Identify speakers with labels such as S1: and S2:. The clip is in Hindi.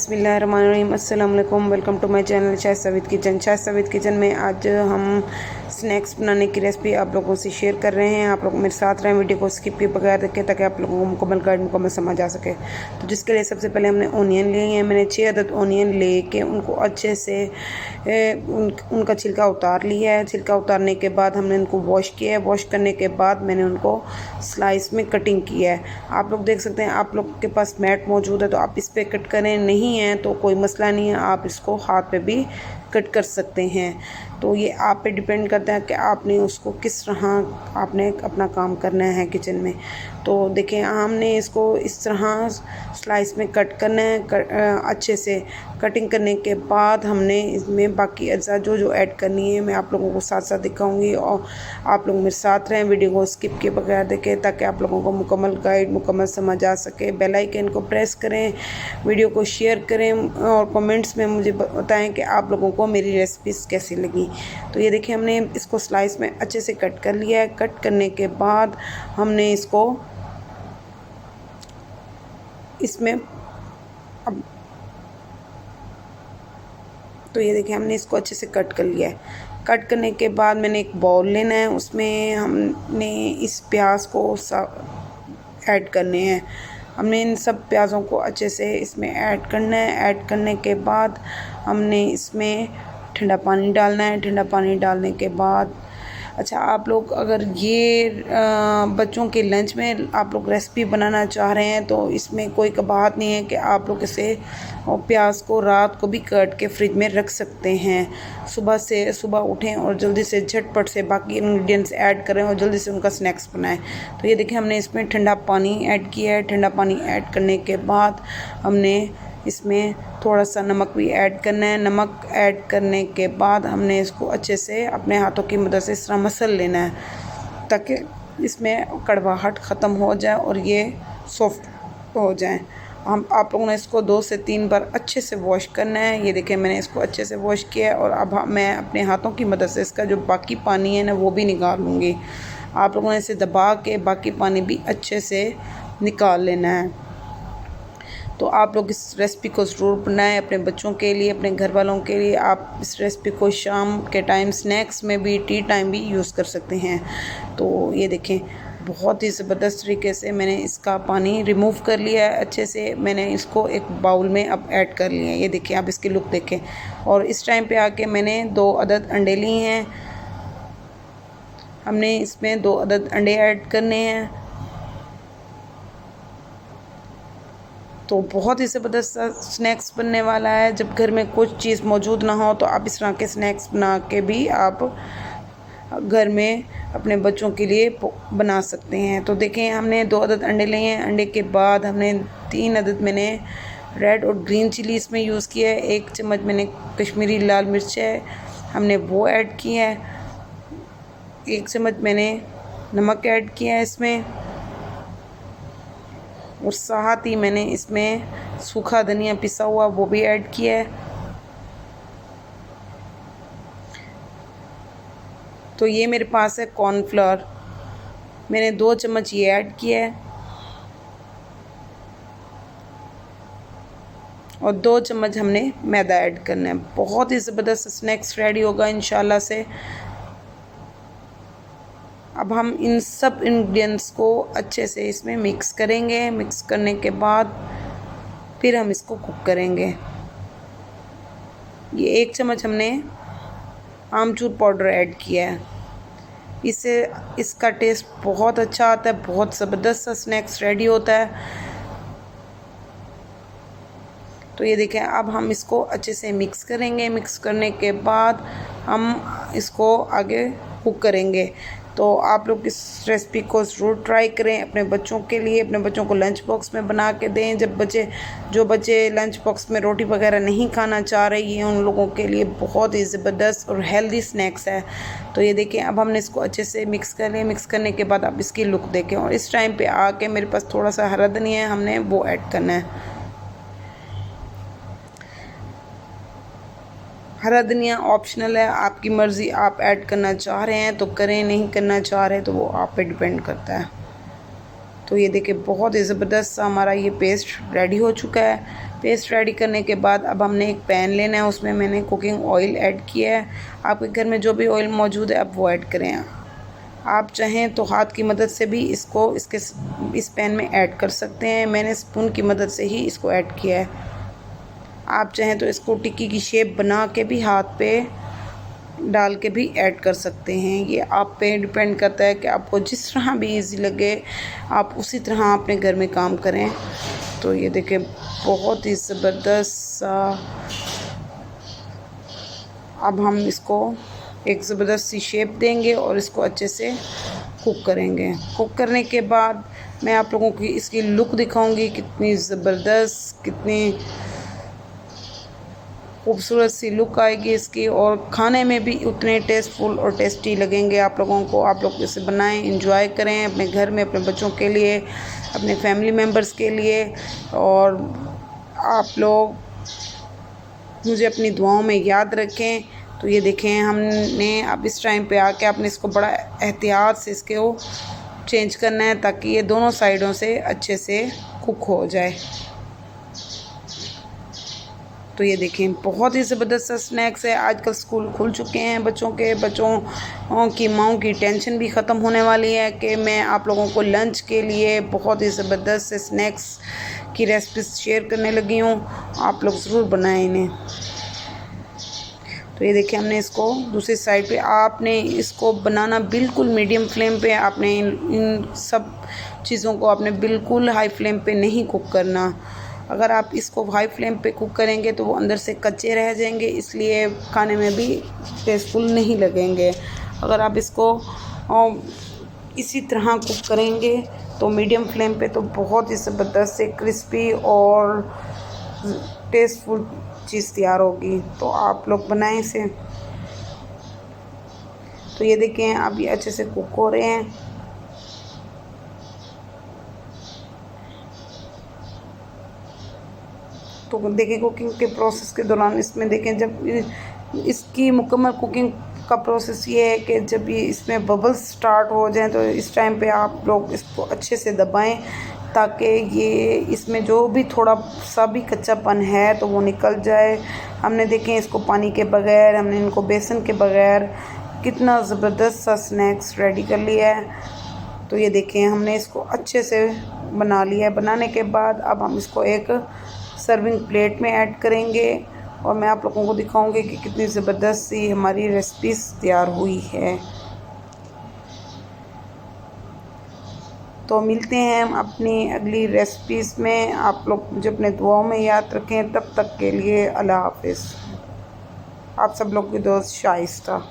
S1: बिस्मिल्लाहिर्रहमानिर्रहीम। अस्सलाम वालेकुम। Welcome to my channel Shaista Savid kitchen. Shaista Savid kitchen में आज हम स्नैक्स बनाने की रेसिपी आप लोगों से शेयर कर रहे हैं। आप लोग मेरे साथ रहें, वीडियो को स्किप किए बगैर देखें ताकि आप लोगों को मुकम्मल गाइड मुकम्मल समझ आ सके। तो जिसके लिए सबसे पहले हमने ओनियन लिए हैं। मैंने 6 अदद ओनियन ले के उनको अच्छे से उनका छिलका उतार लिया है। छिलका उतारने के बाद हमने उनको वॉश किया है। वॉश करने के बाद मैंने उनको स्लाइस में कटिंग किया है। आप लोग देख सकते हैं, आप लोग के पास मैट मौजूद है तो आप इस पर कट करें, नहीं है तो कोई मसला नहीं है, आप इसको हाथ पे भी कट कर सकते हैं। तो ये आप पे डिपेंड करता है कि आपने उसको किस तरह आपने अपना काम करना है किचन में। तो देखें, हमने इसको इस तरह स्लाइस में कट करना है। अच्छे से कटिंग करने के बाद हमने इसमें बाकी अज्जा जो ऐड करनी है मैं आप लोगों को साथ साथ दिखाऊंगी, और आप लोग मेरे साथ रहें, वीडियो को स्किप किए बगैर देखें ताकि आप लोगों को मुकम्मल गाइड मुकम्मल समझ आ सके। बेल आइकन को प्रेस करें, वीडियो को शेयर करें और कमेंट्स में मुझे बताएं कि आप लोगों को मेरी रेसिपीज़ कैसी लगी। तो ये देखिए, हमने इसको स्लाइस में अच्छे से कट कर लिया है। कट करने के बाद हमने इसको इसमें अब तो ये देखिए, हमने इसको अच्छे से कट कर लिया है। कट करने के बाद मैंने एक बाउल लेना है, उसमें हमने इस प्याज को ऐड करने हैं। हमने इन सब प्याज़ों को अच्छे से इसमें ऐड करना है। ऐड करने के बाद हमने इसमें ठंडा पानी डालना है। ठंडा पानी डालने के बाद अच्छा, आप लोग अगर ये बच्चों के लंच में आप लोग रेसिपी बनाना चाह रहे हैं तो इसमें कोई कबाहत नहीं है कि आप लोग इसे और प्याज को रात को भी काट के फ्रिज में रख सकते हैं। सुबह उठें और जल्दी से झटपट से बाकी इंग्रेडिएंट्स ऐड करें और जल्दी से उनका स्नैक्स बनाएं। तो ये देखिए, हमने इसमें ठंडा पानी ऐड किया है। ठंडा पानी ऐड करने के बाद हमने इसमें थोड़ा सा नमक भी ऐड करना है। नमक ऐड करने के बाद हमने इसको अच्छे से अपने हाथों की मदद से इस तरह मसल लेना है ताकि इसमें कड़वाहट ख़त्म हो जाए और ये सॉफ्ट हो जाए। आप लोगों ने इसको 2 से 3 बार अच्छे से वॉश करना है। ये देखिए, मैंने इसको अच्छे से वॉश किया है और अब मैं अपने हाथों की मदद से इसका जो बाकी पानी है ना वो भी निकाल लूँगी। आप लोगों ने इसे दबा के बाकी पानी भी अच्छे से निकाल लेना है। तो आप लोग इस रेसिपी को ज़रूर बनाएं अपने बच्चों के लिए, अपने घर वालों के लिए। आप इस रेसिपी को शाम के टाइम स्नैक्स में भी, टी टाइम भी यूज़ कर सकते हैं। तो ये देखें, बहुत ही ज़बरदस्त तरीके से मैंने इसका पानी रिमूव कर लिया है। अच्छे से मैंने इसको एक बाउल में अब ऐड कर लिया है। ये देखिए, आप इसकी लुक देखें। और इस टाइम पे आके मैंने 2 अदद अंडे लिए हैं। हमने इसमें 2 अदद अंडे ऐड करने हैं। तो बहुत ही ज़बरदस्त स्नैक्स बनने वाला है। जब घर में कुछ चीज़ मौजूद ना हो तो आप इस तरह के स्नैक्स बना के भी आप घर में अपने बच्चों के लिए बना सकते हैं। तो देखें, हमने 2 अदद अंडे लिए हैं। अंडे के बाद हमने 3 अदद मैंने रेड और ग्रीन चिली इसमें यूज़ किया है। 1 चम्मच मैंने कश्मीरी लाल मिर्च है, हमने वो ऐड किया है। 1 चम्मच मैंने नमक ऐड किया है इसमें, और साथ ही मैंने इसमें सूखा धनिया पिसा हुआ वो भी ऐड किया है। तो ये मेरे पास है कॉर्नफ्लोर, मैंने 2 चम्मच ये ऐड किया है और 2 चम्मच हमने मैदा ऐड करना है। बहुत ही ज़बरदस्त स्नैक्स रेडी होगा इंशाल्लाह से। अब हम इन सब इंग्रेडिएंट्स को अच्छे से इसमें मिक्स करेंगे। मिक्स करने के बाद फिर हम इसको कुक करेंगे। ये 1 चम्मच हमने आमचूर पाउडर ऐड किया है। इससे इसका टेस्ट बहुत अच्छा आता है, बहुत ज़बरदस्त सा स्नैक्स रेडी होता है। तो ये देखें, अब हम इसको अच्छे से मिक्स करेंगे। मिक्स करने के बाद हम इसको आगे कुक करेंगे। तो आप लोग इस रेसिपी को ज़रूर ट्राई करें अपने बच्चों के लिए। अपने बच्चों को लंच बॉक्स में बना के दें। जो बच्चे लंच बॉक्स में रोटी वगैरह नहीं खाना चाह रहे हैं, उन लोगों के लिए बहुत ही ज़बरदस्त और हेल्दी स्नैक्स है। तो ये देखें, अब हमने इसको अच्छे से मिक्स कर लिया। मिक्स करने के बाद आप इसकी लुक देखें, और इस टाइम पे आके मेरे पास थोड़ा सा हरा धनिया है, हमने वो ऐड करना है। हरा धनिया ऑप्शनल है, आपकी मर्ज़ी, आप ऐड करना चाह रहे हैं तो करें, नहीं करना चाह रहे तो वो आप पे डिपेंड करता है। तो ये देखिए, बहुत ही ज़बरदस्त सा हमारा ये पेस्ट रेडी हो चुका है। पेस्ट रेडी करने के बाद अब हमने एक पैन लेना है, उसमें मैंने कुकिंग ऑयल ऐड किया है। आपके घर में जो भी ऑयल मौजूद है आप वो ऐड करें। आप चाहें तो हाथ की मदद से भी इसको इस पैन में ऐड कर सकते हैं। मैंने स्पून की मदद से ही इसको ऐड किया है। आप चाहें तो इसको टिक्की की शेप बना के भी हाथ पे डाल के भी ऐड कर सकते हैं। ये आप पे डिपेंड करता है कि आपको जिस तरह भी इजी लगे आप उसी तरह अपने घर में काम करें। तो ये देखें बहुत ही ज़बरदस्त सा अब हम इसको एक ज़बरदस्त सी शेप देंगे और इसको अच्छे से कुक करेंगे। कुक करने के बाद मैं आप लोगों की इसकी लुक दिखाऊंगी, कितनी ज़बरदस्त, कितनी खूबसूरत सी लुक आएगी इसकी, और खाने में भी उतने टेस्टफुल और टेस्टी लगेंगे आप लोगों को। आप लोग इसे बनाएं, एंजॉय करें अपने घर में, अपने बच्चों के लिए, अपने फैमिली मेम्बर्स के लिए। और आप लोग मुझे अपनी दुआओं में याद रखें। तो ये देखें हमने अब इस टाइम पे आके आपने इसको बड़ा एहतियात से इसको चेंज करना है ताकि ये दोनों साइडों से अच्छे से कुक हो जाए। तो ये देखें बहुत ही ज़बरदस्त स्नैक्स है। आजकल स्कूल खुल चुके हैं बच्चों की माँओं की टेंशन भी ख़त्म होने वाली है कि मैं आप लोगों को लंच के लिए बहुत ही ज़बरदस्त स्नैक्स की रेसिपीज शेयर करने लगी हूँ। आप लोग ज़रूर बनाएं इन्हें। तो ये देखिए हमने इसको दूसरी साइड पे, आपने इसको बनाना बिल्कुल मीडियम फ्लेम पे, आपने इन सब चीज़ों को आपने बिल्कुल हाई फ्लेम पे नहीं कुक करना। अगर आप इसको हाई फ्लेम पे कुक करेंगे तो वो अंदर से कच्चे रह जाएंगे, इसलिए खाने में भी टेस्टफुल नहीं लगेंगे। अगर आप इसको इसी तरह कुक करेंगे तो मीडियम फ्लेम पे तो बहुत ही ज़बरदस्त से क्रिस्पी और टेस्टफुल चीज़ तैयार होगी। तो आप लोग बनाएं इसे। तो ये देखें अब ये अच्छे से कुक हो रहे हैं। तो देखें कुकिंग के प्रोसेस के दौरान इसमें देखें जब इसकी मुकम्मल कुकिंग का प्रोसेस ये है कि जब ये इसमें बबल्स स्टार्ट हो जाएं तो इस टाइम पे आप लोग इसको अच्छे से दबाएं ताकि ये इसमें जो भी थोड़ा सा भी कच्चापन है तो वो निकल जाए। हमने देखें इसको पानी के बगैर, हमने इनको बेसन के बगैर कितना ज़बरदस्त सा स्नैक्स रेडी कर लिया है। तो ये देखें हमने इसको अच्छे से बना लिया है। बनाने के बाद अब हम इसको एक सर्विंग प्लेट में ऐड करेंगे और मैं आप लोगों को दिखाऊंगी कि कितनी ज़बरदस्त सी हमारी रेसिपीज तैयार हुई है। तो मिलते हैं हम अपनी अगली रेसिपीज़ में। आप लोग मुझे अपने दुआओं में याद रखें। तब तक के लिए अल्लाह हाफिज़। आप सब लोग की दोस्त शाइस्ता।